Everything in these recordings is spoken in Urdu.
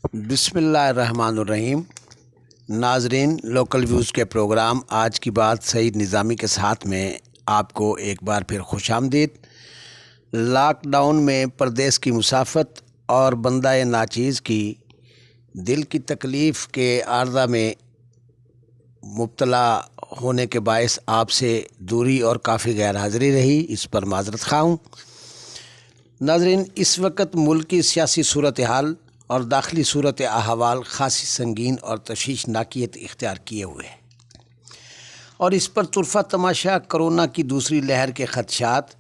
بسم اللہ الرحمن الرحیم۔ ناظرین، لوکل ویوز کے پروگرام آج کی بات سعید نظامی کے ساتھ میں آپ کو ایک بار پھر خوش آمدید۔ لاک ڈاؤن میں پردیس کی مسافت اور بندہ ناچیز کی دل کی تکلیف کے عارضہ میں مبتلا ہونے کے باعث آپ سے دوری اور کافی غیر حاضری رہی، اس پر معذرت خواہ ہوں۔ ناظرین، اس وقت ملک کی سیاسی صورتحال اور داخلی صورت احوال خاصی سنگین اور تشویشناکیت اختیار کیے ہوئے ہے، اور اس پر طرفہ تماشا کرونا کی دوسری لہر کے خدشات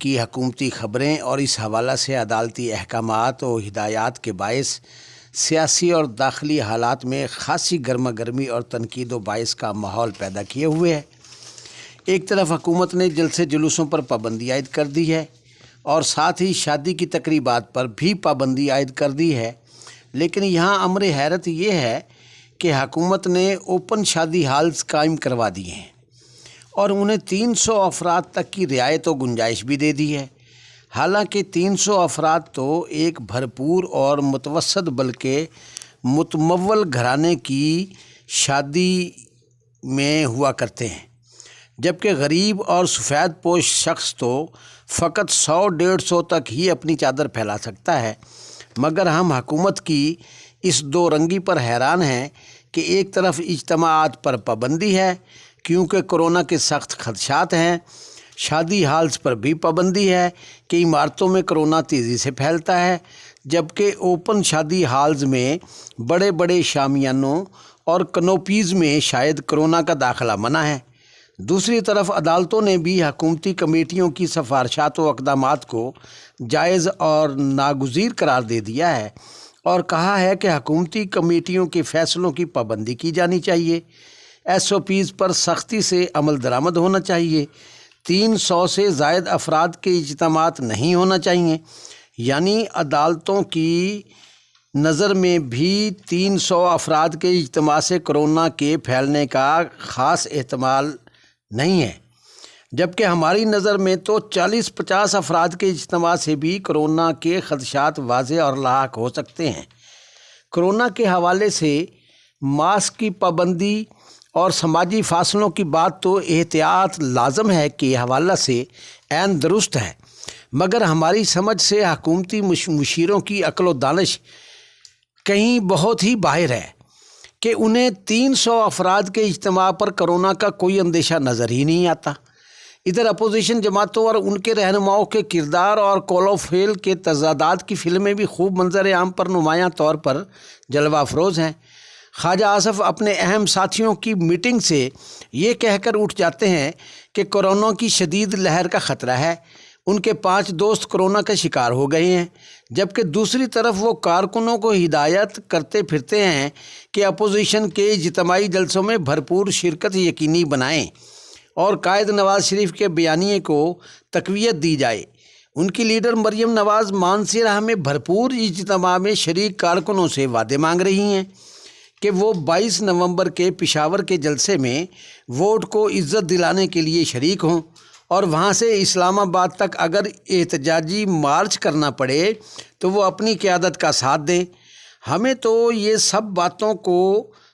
کی حکومتی خبریں اور اس حوالہ سے عدالتی احکامات و ہدایات کے باعث سیاسی اور داخلی حالات میں خاصی گرما گرمی اور تنقید و باعث کا ماحول پیدا کیے ہوئے ہے۔ ایک طرف حکومت نے جلسے جلوسوں پر پابندی عائد کر دی ہے اور ساتھ ہی شادی کی تقریبات پر بھی پابندی عائد کر دی ہے، لیکن یہاں امر حیرت یہ ہے کہ حکومت نے اوپن شادی ہالز قائم کروا دیے ہیں اور انہیں 300 افراد تک کی رعایت و گنجائش بھی دے دی ہے۔ حالانکہ 300 افراد تو ایک بھرپور اور متوسط بلکہ متمول گھرانے کی شادی میں ہوا کرتے ہیں، جبکہ غریب اور سفید پوش شخص تو فقط 100-150 تک ہی اپنی چادر پھیلا سکتا ہے۔ مگر ہم حکومت کی اس دو رنگی پر حیران ہیں کہ ایک طرف اجتماعات پر پابندی ہے کیونکہ کرونا کے سخت خدشات ہیں، شادی ہالز پر بھی پابندی ہے کہ عمارتوں میں کرونا تیزی سے پھیلتا ہے، جبکہ اوپن شادی ہالز میں بڑے بڑے شامیانوں اور کنوپیز میں شاید کرونا کا داخلہ منع ہے۔ دوسری طرف عدالتوں نے بھی حکومتی کمیٹیوں کی سفارشات و اقدامات کو جائز اور ناگزیر قرار دے دیا ہے اور کہا ہے کہ حکومتی کمیٹیوں کے فیصلوں کی پابندی کی جانی چاہیے، SOPs پر سختی سے عمل درآمد ہونا چاہیے، 300 سے زائد افراد کے اجتماعات نہیں ہونا چاہیے، یعنی عدالتوں کی نظر میں بھی 300 افراد کے اجتماع سے کرونا کے پھیلنے کا خاص احتمال نہیں ہے، جبکہ ہماری نظر میں تو 40-50 افراد کے اجتماع سے بھی کرونا کے خدشات واضح اور لاحق ہو سکتے ہیں۔ کرونا کے حوالے سے ماسک کی پابندی اور سماجی فاصلوں کی بات تو احتیاط لازم ہے کہ حوالہ سے عین درست ہے، مگر ہماری سمجھ سے حکومتی مشیروں کی عقل و دانش کہیں بہت ہی باہر ہے کہ انہیں 300 افراد کے اجتماع پر کرونا کا کوئی اندیشہ نظر ہی نہیں آتا۔ ادھر اپوزیشن جماعتوں اور ان کے رہنماؤں کے کردار اور قول و فعل کے تضادات کی فلمیں بھی خوب منظر عام پر نمایاں طور پر جلوہ افروز ہیں۔ خواجہ آصف اپنے اہم ساتھیوں کی میٹنگ سے یہ کہہ کر اٹھ جاتے ہیں کہ کرونا کی شدید لہر کا خطرہ ہے، ان کے 5 دوست کرونا کا شکار ہو گئے ہیں، جبکہ دوسری طرف وہ کارکنوں کو ہدایت کرتے پھرتے ہیں کہ اپوزیشن کے اجتماعی جلسوں میں بھرپور شرکت یقینی بنائیں اور قائد نواز شریف کے بیانیے کو تقویت دی جائے۔ ان کی لیڈر مریم نواز مانسی راہ میں بھرپور اجتماع میں شریک کارکنوں سے وعدے مانگ رہی ہیں کہ وہ 22 نومبر کے پشاور کے جلسے میں ووٹ کو عزت دلانے کے لیے شریک ہوں اور وہاں سے اسلام آباد تک اگر احتجاجی مارچ کرنا پڑے تو وہ اپنی قیادت کا ساتھ دیں۔ ہمیں تو یہ سب باتوں کو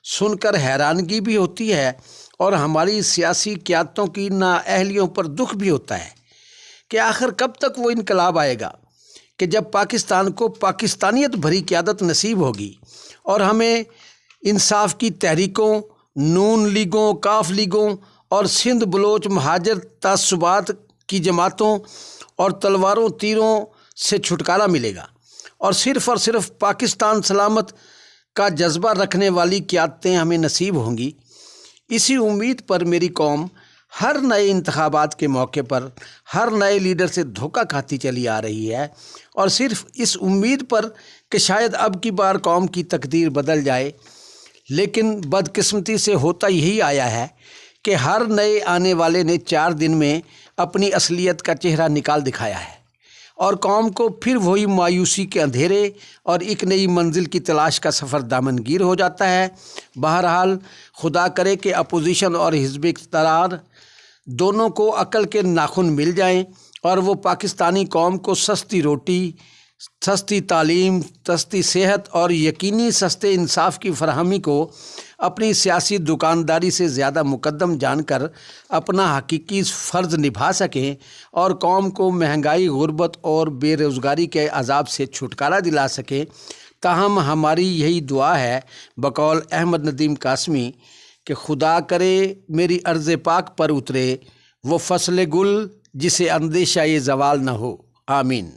سن کر حیرانگی بھی ہوتی ہے اور ہماری سیاسی قیادتوں کی نااہلیوں پر دکھ بھی ہوتا ہے کہ آخر کب تک وہ انقلاب آئے گا کہ جب پاکستان کو پاکستانیت بھری قیادت نصیب ہوگی اور ہمیں انصاف کی تحریکوں، نون لیگوں، کاف لیگوں اور سندھ بلوچ مہاجر تعصبات کی جماعتوں اور تلواروں تیروں سے چھٹکارا ملے گا اور صرف پاکستان سلامت کا جذبہ رکھنے والی قیادتیں ہمیں نصیب ہوں گی۔ اسی امید پر میری قوم ہر نئے انتخابات کے موقع پر ہر نئے لیڈر سے دھوکہ کھاتی چلی آ رہی ہے اور صرف اس امید پر کہ شاید اب کی بار قوم کی تقدیر بدل جائے، لیکن بدقسمتی سے ہوتا یہی آیا ہے کہ ہر نئے آنے والے نے 4 دن میں اپنی اصلیت کا چہرہ نکال دکھایا ہے اور قوم کو پھر وہی مایوسی کے اندھیرے اور ایک نئی منزل کی تلاش کا سفر دامنگیر ہو جاتا ہے۔ بہرحال خدا کرے کہ اپوزیشن اور حزب اقتدار دونوں کو عقل کے ناخن مل جائیں اور وہ پاکستانی قوم کو سستی روٹی، سستی تعلیم، سستی صحت اور یقینی سستے انصاف کی فراہمی کو اپنی سیاسی دکانداری سے زیادہ مقدم جان کر اپنا حقیقی فرض نبھا سکیں اور قوم کو مہنگائی، غربت اور بے روزگاری کے عذاب سے چھٹکارا دلا سکیں۔ تاہم ہماری یہی دعا ہے بقول احمد ندیم قاسمی کہ خدا کرے میری ارض پاک پر اترے وہ فصل گل جسے اندیشہ زوال نہ ہو۔ آمین۔